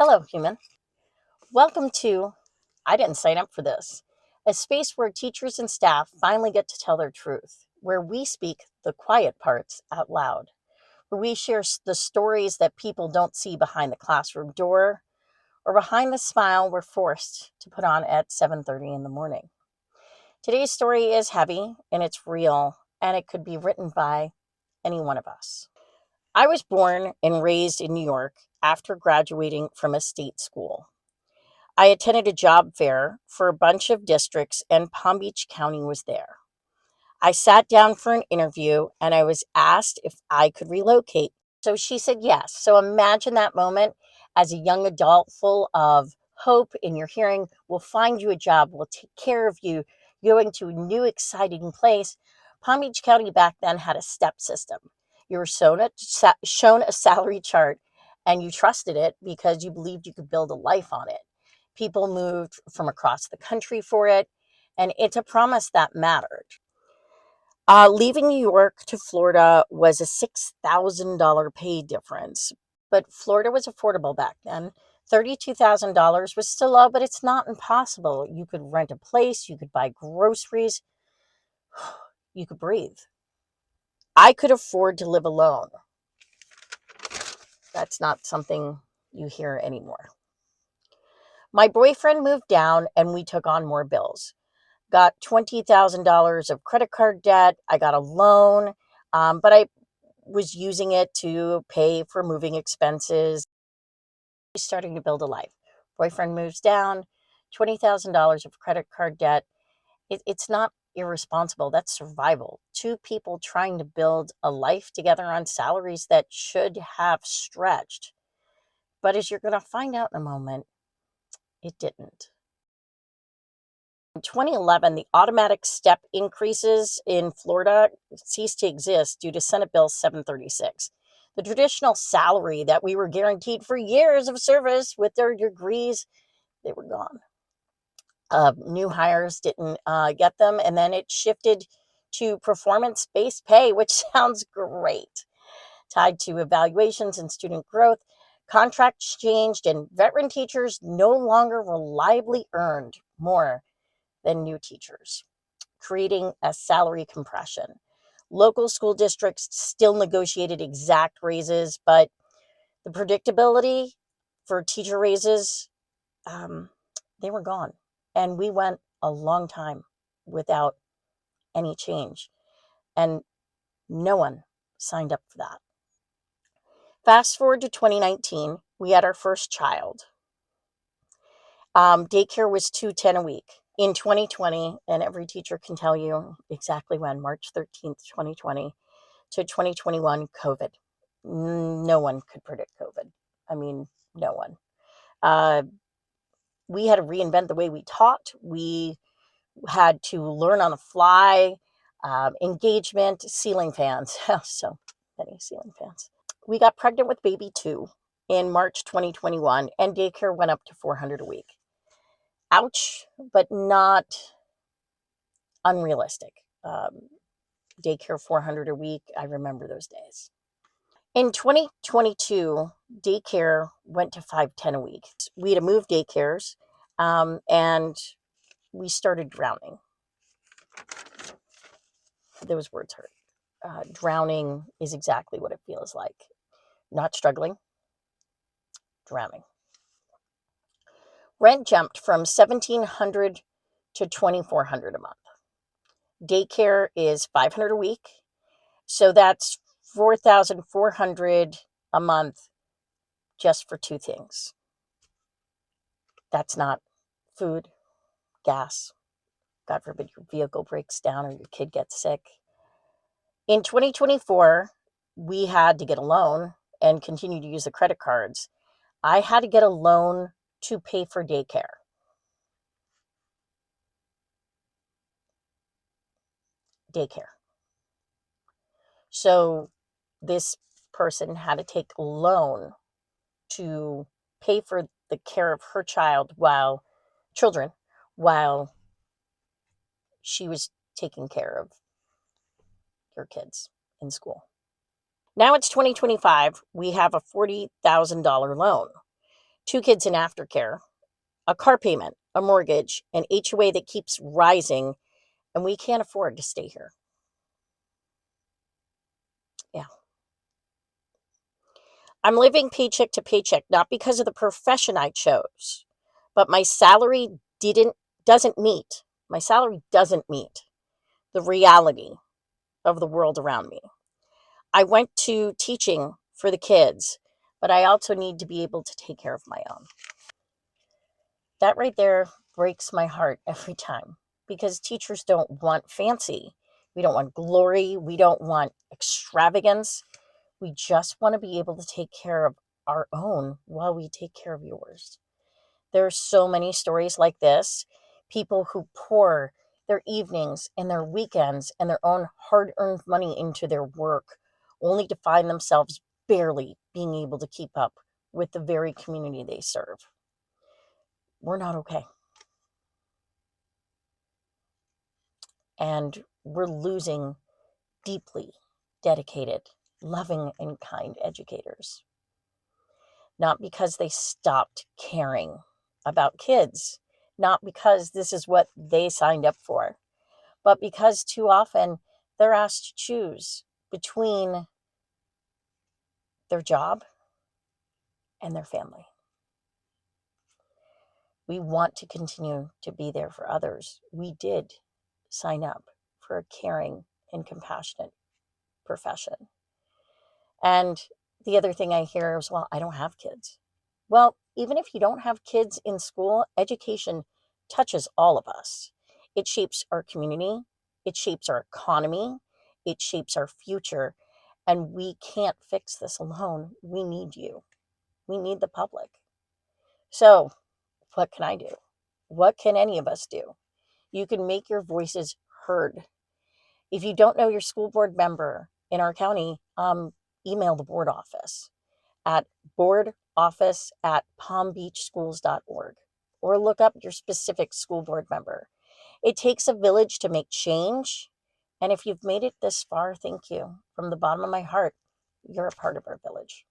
Hello, human. Welcome to I Didn't Sign Up for This, a space where teachers and staff finally get to tell their truth, where we speak the quiet parts out loud, where we share the stories that people don't see behind the classroom door or behind the smile we're forced to put on at 7:30 in the morning. Today's story is heavy and it's real, and it could be written by any one of us. I was born and raised in New York after graduating from a state school. I attended a job fair for a bunch of districts, and Palm Beach County was there. I sat down for an interview and I was asked if I could relocate. So she said yes. So imagine that moment as a young adult full of hope in your hearing. We'll find you a job, we'll take care of you, going to a new, exciting place. Palm Beach County back then had a step system. You were shown a salary chart and you trusted it because you believed you could build a life on it. People moved from across the country for it, and it's a promise that mattered. Leaving New York to Florida was a $6,000 pay difference, but Florida was affordable back then. $32,000 was still low, but it's not impossible. You could rent a place, you could buy groceries, you could breathe. I could afford to live alone. That's not something you hear anymore. My boyfriend moved down and we took on more bills. Got $20,000 of credit card debt. I got a loan, but I was using it to pay for moving expenses. Starting to build a life. Boyfriend moves down, $20,000 of credit card debt. It's not irresponsible. That's survival. Two people trying to build a life together on salaries that should have stretched. But as you're going to find out in a moment, it didn't. In 2011, the automatic step increases in Florida ceased to exist due to Senate Bill 736. The traditional salary that we were guaranteed for years of service with their degrees, they were gone. New hires didn't get them, and then it shifted to performance-based pay, which sounds great, tied to evaluations and student growth. Contracts changed, and veteran teachers no longer reliably earned more than new teachers, creating a salary compression. Local school districts still negotiated exact raises, but the predictability for teacher raises, they were gone. And we went a long time without any change. And no one signed up for that. Fast forward to 2019, we had our first child. Daycare was $210 a week. In 2020, and every teacher can tell you exactly when, March 13th, 2020 to 2021, COVID. No one could predict COVID. I mean, no one. We had to reinvent the way we taught. We had to learn on the fly, engagement, ceiling fans. So many ceiling fans. We got pregnant with baby 2 in March 2021, and daycare went up to $400 a week. Ouch, but not unrealistic. Daycare $400 a week. I remember those days. In 2022, daycare went to $510 a week. We had to move daycares, and we started drowning. Those words hurt. Drowning is exactly what it feels like. Not struggling, drowning. Rent jumped from $1,700 to $2,400 a month. Daycare is $500 a week, so that's $4,400 a month just for two things. That's not food, gas, God forbid your vehicle breaks down or your kid gets sick. In 2024, we had to get a loan and continue to use the credit cards. I had to get a loan to pay for daycare. So this person had to take a loan to pay for the care of her children, while she was taking care of your kids in school. Now it's 2025. We have a $40,000 loan. 2 kids in aftercare, a car payment, a mortgage, an HOA that keeps rising, and we can't afford to stay here. Yeah. I'm living paycheck to paycheck, not because of the profession I chose, but my salary doesn't meet the reality of the world around me. I went to teaching for the kids, but I also need to be able to take care of my own. That right there breaks my heart every time because teachers don't want fancy. We don't want glory. We don't want extravagance. We just want to be able to take care of our own while we take care of yours. There are so many stories like this. People who pour their evenings and their weekends and their own hard earned money into their work, only to find themselves barely being able to keep up with the very community they serve. We're not okay. And we're losing deeply dedicated, loving, and kind educators. Not because they stopped caring about kids, not because this is what they signed up for, but because too often they're asked to choose between their job and their family. We want to continue to be there for others. We did sign up for a caring and compassionate profession. And the other thing I hear is, well, I don't have kids. Well, even if you don't have kids in school, education touches all of us. It shapes our community, it shapes our economy, it shapes our future, and we can't fix this alone. We need you. We need the public. So, what can I do? What can any of us do? You can make your voices heard. If you don't know your school board member in our county, email the board office at boardoffice@palmbeachschools.org or look up your specific school board member. It takes a village to make change. And if you've made it this far, thank you. From the bottom of my heart, you're a part of our village.